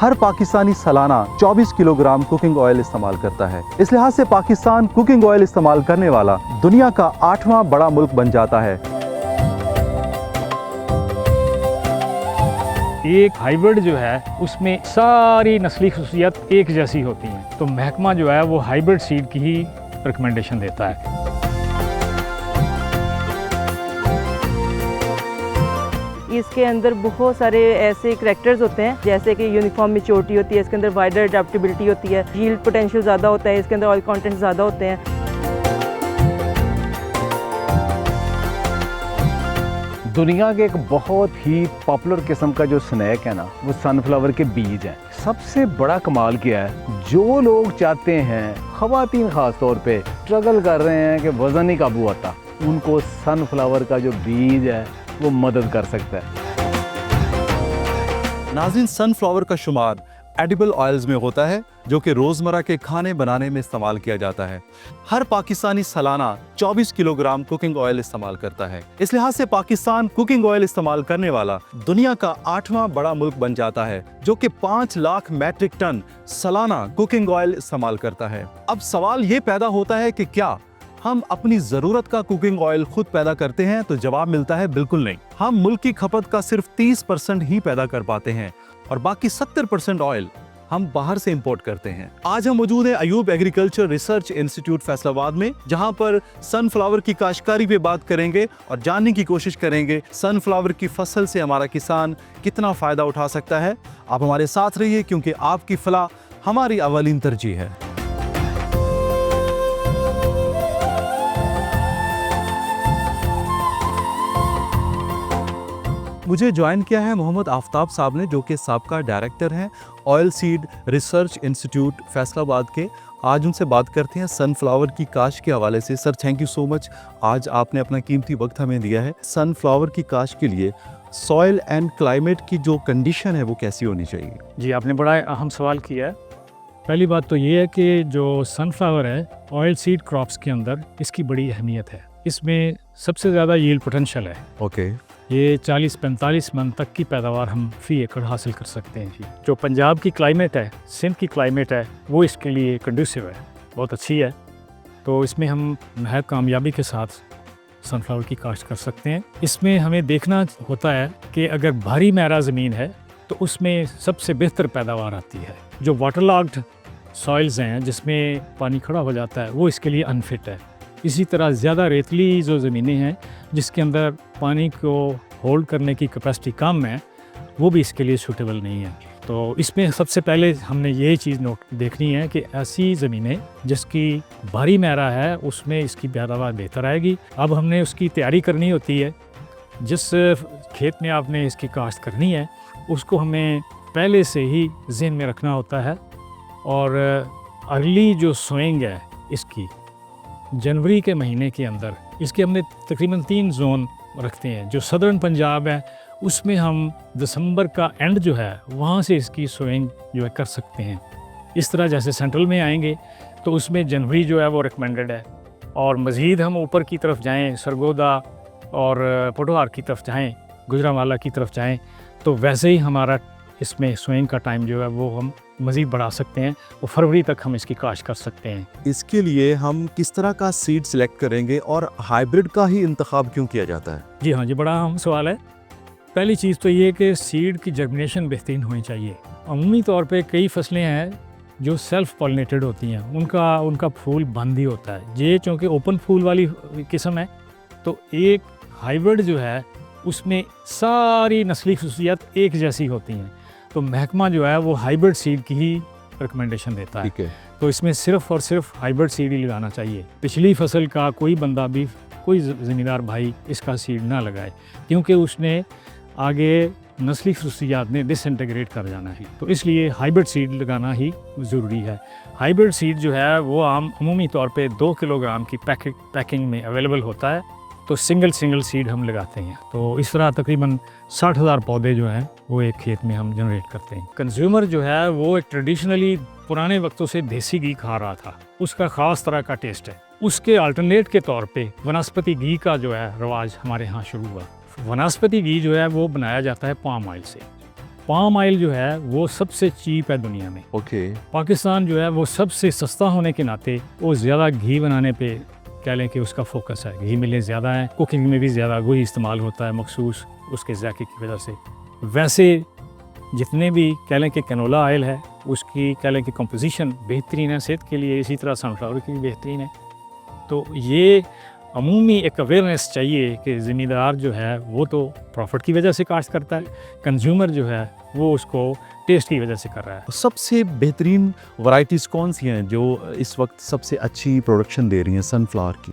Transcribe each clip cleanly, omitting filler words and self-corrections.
हर पाकिस्तानी सालाना 24 kilogram cooking oil इस्तेमाल करता है। इस लिहाज से पाकिस्तान कुकिंग ऑयल इस्तेमाल करने वाला दुनिया का 8वां बड़ा मुल्क बन जाता है। एक हाइब्रिड जो है उसमें सारी नस्ली खसूसियात एक जैसी होती हैं, तो महकमा जो है वो हाइब्रिड सीड की ही रिकमेंडेशन देता है। इसके अंदर बहुत सारे ऐसे करैक्टर्स होते हैं, जैसे कि यूनिफॉर्म मैच्योरिटी होती है, इसके अंदर वाइडर अडेप्टेबिलिटी होती है, यील्ड पोटेंशियल ज़्यादा होता है, इसके अंदर ऑयल कंटेंट ज़्यादा होते हैं। दुनिया के एक बहुत ही पॉपुलर किस्म का जो स्नैक है ना, वो सनफ्लावर के बीज हैं। सबसे बड़ा कमाल क्या है, जो लोग चाहते हैं, ख़वातीन ख़ास तौर पे स्ट्रगल कर रहे हैं कि वज़न नहीं काबू आता, उनको सनफ्लावर का जो बीज है वो मदद कर सकता है। नाज़रीन, सनफ्लावर का शुमार एडिबल ऑयल्स में होता है जो कि रोज़मर्रा के खाने बनाने में इस्तेमाल किया जाता है। हर पाकिस्तानी सालाना 24 किलोग्राम कुकिंग ऑयल इस्तेमाल करता है। इस लिहाज से पाकिस्तान कुकिंग ऑयल इस्तेमाल करने वाला दुनिया का 8वां बड़ा मुल्क बन जाता है, जो कि 5 लाख मैट्रिक टन सालाना कुकिंग ऑयल इस्तेमाल करता है। अब सवाल ये पैदा होता है कि क्या हम अपनी ज़रूरत का कुकिंग ऑयल खुद पैदा करते हैं? तो जवाब मिलता है बिल्कुल नहीं। हम मुल्क की खपत का सिर्फ 30% ही पैदा कर पाते हैं और बाकी 70% ऑयल हम बाहर से इंपोर्ट करते हैं। आज हम मौजूद हैं Ayub agriculture research institute Faisalabad में, जहां पर सनफ्लावर की काश्तकारी पे बात करेंगे और जानने की कोशिश करेंगे सनफ्लावर की फसल से हमारा किसान कितना फ़ायदा उठा सकता है। आप हमारे साथ रहिए, क्योंकि आपकी फलाह हमारी अवलीन तरजीह है। मुझे ज्वाइन किया है मोहम्मद आफ्ताब साहब ने, जो कि साबका डायरेक्टर हैं oil seed research institute Faisalabad के। आज उनसे बात करते हैं सनफ्लावर की काश्त के हवाले से। Sir, thank you so much, आज आपने अपना कीमती वक्त हमें दिया है। सनफ्लावर की काश्त के लिए सॉइल एंड क्लाइमेट की जो कंडीशन है वो कैसी होनी चाहिए? जी, आपने बड़ा अहम सवाल किया है। पहली बात तो ये है कि जो सनफ्लावर है ऑयल सीड क्रॉप्स के अंदर इसकी बड़ी अहमियत है। इसमें सबसे ज़्यादा यील्ड पोटेंशियल है। ओके। ये 40-45 मन तक की पैदावार हम फी एकड़ हासिल कर सकते हैं। जो पंजाब की क्लाइमेट है, सिंध की क्लाइमेट है, वो इसके लिए कंडूसिव है, बहुत अच्छी है। तो इसमें हम नहायत कामयाबी के साथ सनफ्लावर की काश्त कर सकते हैं। इसमें हमें देखना होता है कि अगर भारी मैरा ज़मीन है तो उसमें सबसे बेहतर पैदावार आती है। जो वाटरलॉग्ड सॉइल्स हैं, जिसमें पानी खड़ा हो जाता है, वो इसके लिए अनफिट है। इसी तरह ज़्यादा रेतली जो ज़मीनें हैं, जिसके अंदर पानी को होल्ड करने की कैपेसिटी कम है, वो भी इसके लिए सूटेबल नहीं है। तो इसमें सबसे पहले हमने ये चीज़ देखनी है कि ऐसी ज़मीनें जिसकी भारी मैरा है, उसमें इसकी पैदावार बेहतर आएगी। अब हमने उसकी तैयारी करनी होती है। जिस खेत में आपने इसकी काश्त करनी है, उसको हमें पहले से ही ज़हन में रखना होता है। और अर्ली जो सोइंग है इसकी, जनवरी के महीने के अंदर इसके हमने तकरीबन 3 जोन रखते हैं। जो सदर्न पंजाब है, उसमें हम दिसंबर का एंड जो है वहाँ से इसकी सोइंग जो है कर सकते हैं। इस तरह जैसे सेंट्रल में आएंगे तो उसमें जनवरी जो है वो रिकमेंडेड है। और मज़ीद हम ऊपर की तरफ जाएँ, सरगोदा और पोटोहार की तरफ जाएँ, गुजरांवाला की तरफ जाएँ, तो वैसे ही हमारा इसमें सोइंग का टाइम जो है वो हम मज़ीद बढ़ा सकते हैं और फरवरी तक हम इसकी काश्त कर सकते हैं। इसके लिए हम किस तरह का सीड सिलेक्ट करेंगे और हाइब्रिड का ही इंतखाब क्यों किया जाता है? जी हाँ, ये बड़ा अहम सवाल है। पहली चीज़ तो ये कि सीड की जर्मिनेशन बेहतरीन होनी चाहिए। अमूमी तौर पे कई फसलें हैं जो सेल्फ पॉलिनेटेड होती हैं, उनका फूल बंद ही होता है। ये चूँकि ओपन फूल वाली किस्म है, तो एक हाइब्रिड जो है उसमें सारी नस्ली खसूसियात एक जैसी होती हैं, तो महकमा जो है वो हाइब्रिड सीड की ही रिकमेंडेशन देता है। तो इसमें सिर्फ़ और सिर्फ हाइब्रिड सीड ही लगाना चाहिए। पिछली फसल का कोई बंदा भी, कोई ज़मींदार भाई इसका सीड ना लगाए, क्योंकि उसने आगे नस्ली खसूसियात में डिसइंटीग्रेट कर जाना है। तो इसलिए हाइब्रिड सीड लगाना ही ज़रूरी है। हाइब्रिड सीड जो है वो अमूमी तौर पे 2 किलोग्राम की पैकिंग में अवेलेबल होता है। तो सिंगल सीड हम लगाते हैं। तो इस तरह तकरीबन 60,000 पौधे जो हैं वो एक खेत में हम जनरेट करते हैं। कंज्यूमर जो है वो एक ट्रेडिशनली पुराने वक्तों से देसी घी खा रहा था, उसका ख़ास तरह का टेस्ट है। उसके अल्टरनेट के तौर पे वनस्पति घी का जो है रवाज हमारे यहाँ शुरू हुआ। वनस्पति घी जो है वो बनाया जाता है पाम ऑयल से। पाम ऑयल जो है वो सबसे चीप है दुनिया में। ओके। पाकिस्तान जो है वो सबसे सस्ता होने के नाते वो ज़्यादा घी बनाने पे कह लें कि उसका फोकस है। घी मिलें ज़्यादा है, कुकिंग में भी ज़्यादा वही इस्तेमाल होता है मखसूस उसके जायके की वजह से। वैसे जितने भी कह लें कि कैनोला ऑयल है उसकी कह लें कि कंपोजिशन बेहतरीन है सेहत के लिए, इसी तरह सनफ्लावर की भी बेहतरीन है। तो ये अमूमी एक अवेयरनेस चाहिए कि ज़मींदार जो है वो तो प्रॉफिट की वजह से काश्त करता है, कंज्यूमर जो है वो उसको टेस्ट की वजह से कर रहा है। सबसे बेहतरीन वैरायटीज़ कौन सी हैं जो इस वक्त सबसे अच्छी प्रोडक्शन दे रही हैं सनफ्लावर की?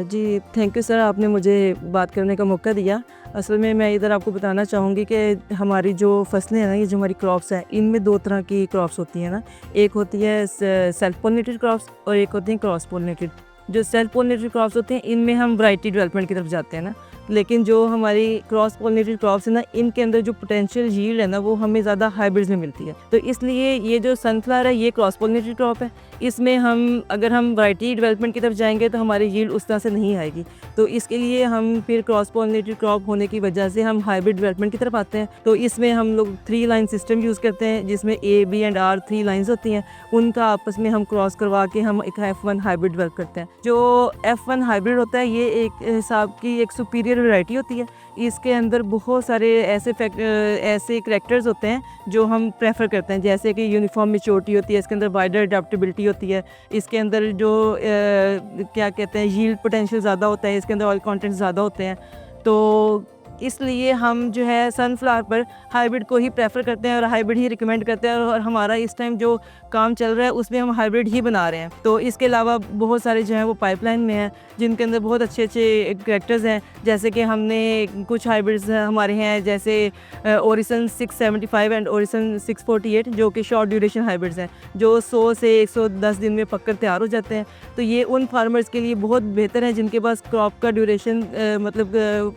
जी थैंक यू सर, आपने मुझे बात करने का मौका दिया। असल में मैं इधर आपको बताना चाहूँगी कि हमारी जो फसलें हैं ना, ये जो हमारी क्रॉप्स हैं, इनमें दो तरह की क्रॉप्स होती हैं ना। एक होती है सेल्फ पोलिनेटेड क्रॉप्स और एक होती है क्रॉस पोलिनेटेड। जो सेल्फ पोलिनेटेड क्रॉप्स होते हैं इनमें हम वैरायटी डेवलपमेंट की तरफ जाते हैं ना, लेकिन जो हमारी क्रॉस पोलिनेटेड क्रॉप्स है ना, इनके अंदर जो पोटेंशियल यील्ड है ना वो हमें ज़्यादा हाइब्रिड्स में मिलती है। तो इसलिए ये जो सनफ्लावर है ये क्रॉस पोलिनेटेड क्रॉप है। इसमें हम अगर हम वैरायटी डेवलपमेंट की तरफ जाएंगे तो हमारी यील्ड उस तरह से नहीं आएगी। तो इसके लिए हम फिर क्रॉस पोलिनेटेड क्रॉप होने की वजह से हम हाइब्रिड डेवलपमेंट की तरफ आते हैं। तो इसमें हम लोग 3 लाइन सिस्टम यूज़ करते हैं जिसमें A, B and R 3 lines होती हैं। उनका आपस में हम क्रॉस करवा के हम एक F1 हाइब्रिड डेवलप करते हैं। जो F1 हाइब्रिड होता है ये एक हिसाब की एक सुपीरियर वैरायटी होती है। इसके अंदर बहुत सारे ऐसे करैक्टर्स होते हैं जो हम प्रेफर करते हैं, जैसे कि यूनिफॉर्म मैच्योरिटी होती है, इसके अंदर वाइडर अडेप्टेबिलिटी होती है, इसके अंदर जो क्या कहते हैं यील्ड पोटेंशियल ज़्यादा होता है, इसके अंदर ऑयल कंटेंट ज़्यादा होते हैं। तो इसलिए हम जो है सनफ्लावर पर हाइब्रिड को ही प्रेफर करते हैं और हाइब्रिड ही रिकमेंड करते हैं। और हमारा इस टाइम जो काम चल रहा है उसमें हम हाइब्रिड ही बना रहे हैं। तो इसके अलावा बहुत सारे जो हैं वो पाइपलाइन में हैं जिनके अंदर बहुत अच्छे अच्छे करैक्टर्स हैं। जैसे कि हमने कुछ हाइब्रिड्स हमारे हैं, जैसे ओरिसन 675 एंड ओरिसन 648 जो कि शॉर्ट ड्यूरेशन हाइब्रिड्स हैं, जो 100 से 110 दिन में पककर तैयार हो जाते हैं। तो ये उन फार्मर्स के लिए बहुत बेहतर है जिनके पास क्रॉप का ड्यूरेशन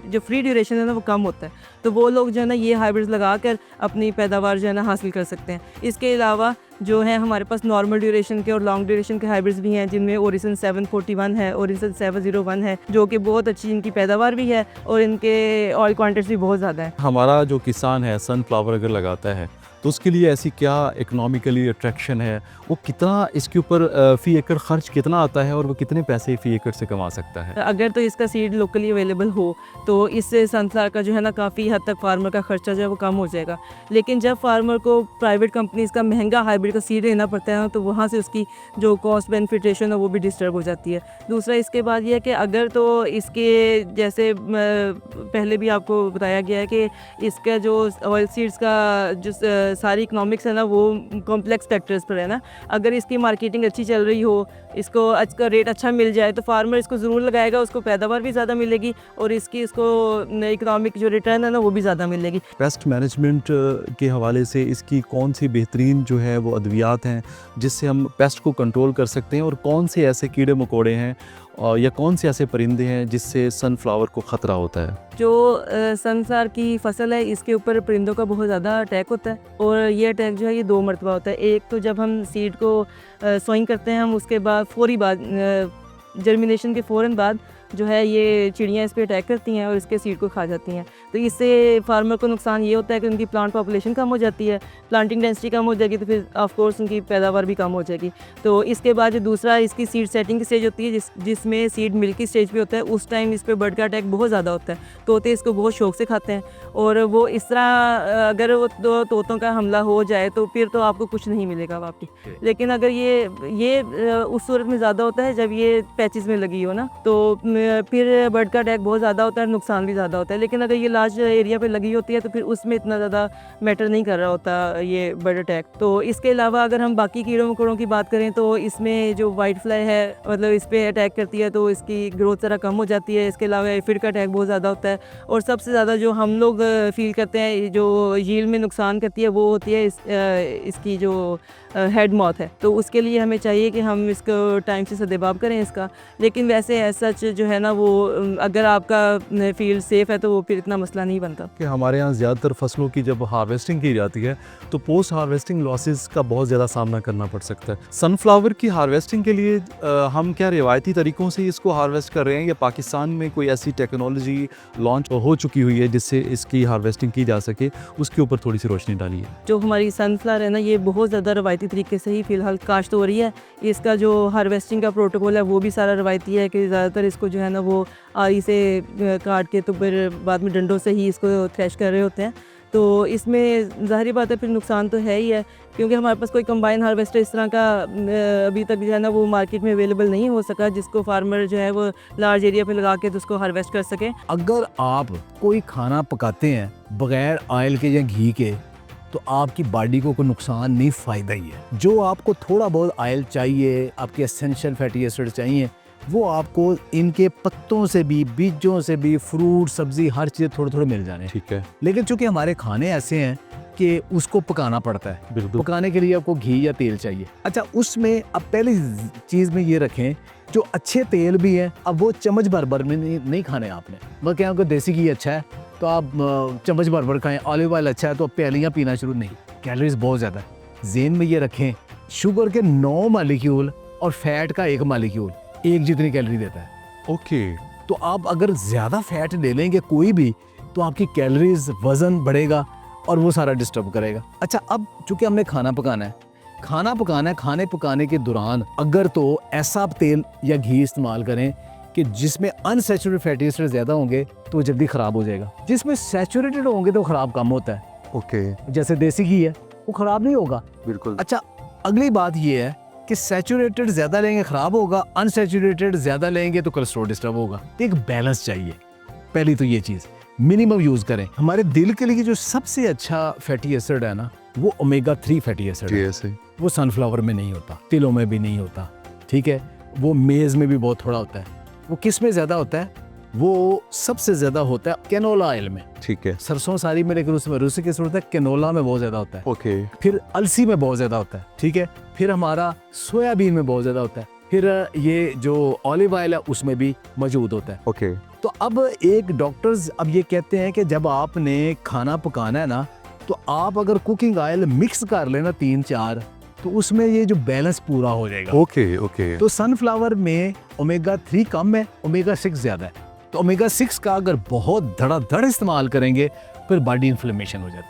जो फ्री ड्यूरेशन है ना वो कम होता है। तो वो लोग जो है ना ये हाइब्रिड्स लगाकर अपनी पैदावार जो है ना हासिल कर सकते हैं। इसके अलावा जो है हमारे पास नॉर्मल ड्यूरेशन के और लॉन्ग ड्यूरेशन के हाइब्रिड्स भी हैं जिनमें ओरिसन 741 है, ओरिसन 701 है, जो कि बहुत अच्छी इनकी पैदावार भी है और इनके ऑयल क्वांटिटीज भी बहुत ज़्यादा है। हमारा जो किसान है सनफ्लावर अगर लगाता है तो उसके लिए ऐसी क्या इकोनॉमिकली अट्रैक्शन है, वो कितना इसके ऊपर फ़ी एकड़ खर्च कितना आता है और वो कितने पैसे फ़ी एकड़ से कमा सकता है? अगर तो इसका सीड लोकली अवेलेबल हो तो इससे सनफ्लावर का जो है ना काफ़ी हद तक फार्मर का खर्चा जो है वो कम हो जाएगा। लेकिन जब फार्मर को प्राइवेट कंपनीज़ का महंगा हाइब्रिड का सीड लेना पड़ता है तो वहाँ से उसकी जो कॉस्ट बेनिफिट रेशियो है वो भी डिस्टर्ब हो जाती है। दूसरा इसके बाद ये है कि अगर तो इसके जैसे पहले भी आपको बताया गया है कि इसका जो ऑयल सीड्स का जो सारी इकोनॉमिक्स है ना वो कॉम्प्लेक्स फैक्टर्स पर है ना। अगर इसकी मार्केटिंग अच्छी चल रही हो, इसको आज का रेट अच्छा मिल जाए तो फार्मर इसको ज़रूर लगाएगा, उसको पैदावार भी ज़्यादा मिलेगी और इसको इकोनॉमिक जो रिटर्न है ना वो भी ज़्यादा मिलेगी। पेस्ट मैनेजमेंट के हवाले से इसकी कौन सी बेहतरीन जो है वो अद्वियात हैं जिससे हम पेस्ट को कंट्रोल कर सकते हैं, और कौन से ऐसे कीड़े मकोड़े हैं या कौन से ऐसे परिंदे हैं जिससे सनफ्लावर को ख़तरा होता है? जो सनफ्लावर की फसल है इसके ऊपर परिंदों का बहुत ज़्यादा अटैक होता है और ये अटैक जो है ये 2 मरतबा होता है। एक तो जब हम सीड को सोइंग करते हैं हम उसके बाद फौरी बाद जर्मिनेशन के फ़ौरन बाद जो है ये चिड़ियाँ इस पर अटैक करती हैं और इसके सीड को खा जाती हैं। तो इससे फार्मर को नुकसान ये होता है कि उनकी प्लांट पॉपुलेशन कम हो जाती है, प्लांटिंग डेंसिटी कम हो जाएगी, तो फिर ऑफ कोर्स उनकी पैदावार भी कम हो जाएगी। तो इसके बाद जो दूसरा इसकी सीड सेटिंग की स्टेज होती है जिसमें सीड मिल्की स्टेज पे होता है, उस टाइम इस पर बर्ड का अटैक बहुत ज़्यादा होता है। तोते इसको बहुत शौक से खाते हैं और वो इस तरह अगर वो तोतों का हमला हो जाए तो फिर तो आपको कुछ नहीं मिलेगा वापस। लेकिन अगर ये उस सूरत में ज़्यादा होता है जब ये पैचेस में लगी हो ना, तो फिर बर्ड का अटैक बहुत ज़्यादा होता है, नुकसान भी ज़्यादा होता है। लेकिन अगर ये लार्ज एरिया पे लगी होती है तो फिर उसमें इतना ज़्यादा मैटर नहीं कर रहा होता ये बर्ड अटैक। तो इसके अलावा अगर हम बाकी कीड़ों मकोड़ों की बात करें तो इसमें जो वाइट फ्लाई है मतलब इस पर अटैक करती है तो इसकी ग्रोथ ज़रा कम हो जाती है। इसके अलावा एफिड का अटैक बहुत ज़्यादा होता है और सबसे ज़्यादा जो हम लोग फील करते हैं जो यील्ड में नुकसान करती है वो होती है इसकी जो हेड मॉथ है। तो उसके लिए हमें चाहिए कि हम इसको टाइम से सदेबाब करें इसका। लेकिन वैसे सच जो है ना वो अगर आपका फील्ड सेफ है तो वो फिर इतना मसला नहीं बनता। कि हमारे यहाँ ज़्यादातर फसलों की जब हार्वेस्टिंग की जाती है तो पोस्ट हार्वेस्टिंग लॉसेस का बहुत ज़्यादा सामना करना पड़ सकता है। सनफ्लावर की हार्वेस्टिंग के लिए हम क्या रिवायती तरीक़ों से इसको हार्वेस्ट कर रहे हैं या पाकिस्तान में कोई ऐसी टेक्नोलॉजी लॉन्च हो चुकी हुई है जिससे इसकी हार्वेस्टिंग की जा सके, उसके ऊपर थोड़ी सी रोशनी डालिए। जो हमारी सनफ्लावर है ना ये बहुत ज़्यादा रवायती तरीके से ही फ़िलहाल काश्त हो रही है। इसका जो हार्वेस्टिंग का प्रोटोकॉल है वो भी सारा रवायती है कि ज़्यादातर इसको जो है ना वो आरी से काट के तो फिर बाद में डंडों से ही इसको थ्रेश कर रहे होते हैं। तो इसमें ज़ाहिर बात है फिर नुकसान तो है ही है, क्योंकि हमारे पास कोई कंबाइन हार्वेस्टर इस तरह का अभी तक जो है ना वो मार्केट में अवेलेबल नहीं हो सका जिसको फार्मर जो है वो लार्ज एरिया पे लगा के तो उसको हार्वेस्ट कर सके। अगर आप कोई खाना पकाते हैं बगैर ऑयल के या घी के तो आपकी बॉडी को कोई नुकसान नहीं, फ़ायदा ही है। जो आपको थोड़ा बहुत ऑयल चाहिए, आपके एसेंशियल फैटी एसिड चाहिए, वो आपको इनके पत्तों से भी, बीजों से भी, फ्रूट, सब्जी, हर चीज़ थोड़े थोड़े मिल जाने। ठीक है, लेकिन चूंकि हमारे खाने ऐसे हैं कि उसको पकाना पड़ता है, बिल्कुल। पकाने के लिए आपको घी या तेल चाहिए। अच्छा, उसमें अब पहली चीज़ में ये रखें जो अच्छे तेल भी हैं, अब वो चम्मच भर भर में नहीं खाने आपने। मैं क्या आपको देसी घी अच्छा है तो आप चम्मच भर भर खाएं, ऑलिव ऑयल अच्छा है तो आप प्यालियाँ पीना शुरू नहीं। कैलोरीज बहुत ज़्यादा है। ज़हन में ये रखें शुगर के 9 मालिक्यूल और फैट का 1 मालिक्यूल एक जितनी कैलोरी देता है। ओके, तो आप अगर ज़्यादा फैट ले लेंगे कोई भी तो आपकी कैलोरीज, वज़न बढ़ेगा और वो सारा डिस्टर्ब करेगा। अच्छा, अब चूंकि हमने खाना पकाना है, खाने पकाने के दौरान अगर तो ऐसा तेल या घी इस्तेमाल करें कि जिसमें अनसैचुरेटेड फैटी एसिड ज़्यादा होंगे तो जल्दी ख़राब हो जाएगा, जिसमें सैचुरेटेड होंगे तो ख़राब कम होता है। ओके, जैसे देसी घी है वो ख़राब नहीं होगा। बिल्कुल। अच्छा, अगली बात ये है कि सैचुरेटेड ज़्यादा लेंगे ख़राब होगा, अनसैचुरेटेड ज़्यादा लेंगे तो कोलेस्ट्रॉल डिस्टर्ब होगा। एक बैलेंस चाहिए। पहली तो ये चीज़ मिनिमम यूज़ करें। हमारे दिल के लिए जो सबसे अच्छा फैटी एसिड है ना वो ओमेगा 3 फैटी एसिड है। ऐसे वो सनफ्लावर में नहीं होता, तिलों में भी नहीं होता, ठीक है। वो मेज़ में भी बहुत थोड़ा होता है। वो किस में ज़्यादा होता है? वो सबसे ज़्यादा होता है कैनोला ऑयल में। ठीक है, सरसों सारी में, लेकिन उसमें रूसी की जरूरत है, कैनोला में बहुत ज़्यादा होता है। ओके, फिर अलसी में बहुत ज़्यादा होता है, ठीक है। फिर हमारा सोयाबीन में बहुत ज़्यादा होता है। फिर ये जो ऑलिव ऑयल है उसमें भी मौजूद होता है। ओके। तो अब एक डॉक्टर्स अब ये कहते हैं कि जब आपने खाना पकाना है ना तो आप अगर कुकिंग ऑयल मिक्स कर लेना 3-4 तो उसमें ये जो बैलेंस पूरा हो जाएगा। Okay, okay. तो सनफ्लावर में ओमेगा 3 कम है, ओमेगा 6 ज़्यादा है। तो ओमेगा 6 का अगर बहुत धड़ाधड़ इस्तेमाल करेंगे फिर बॉडी इन्फ्लेमेशन हो जाती है।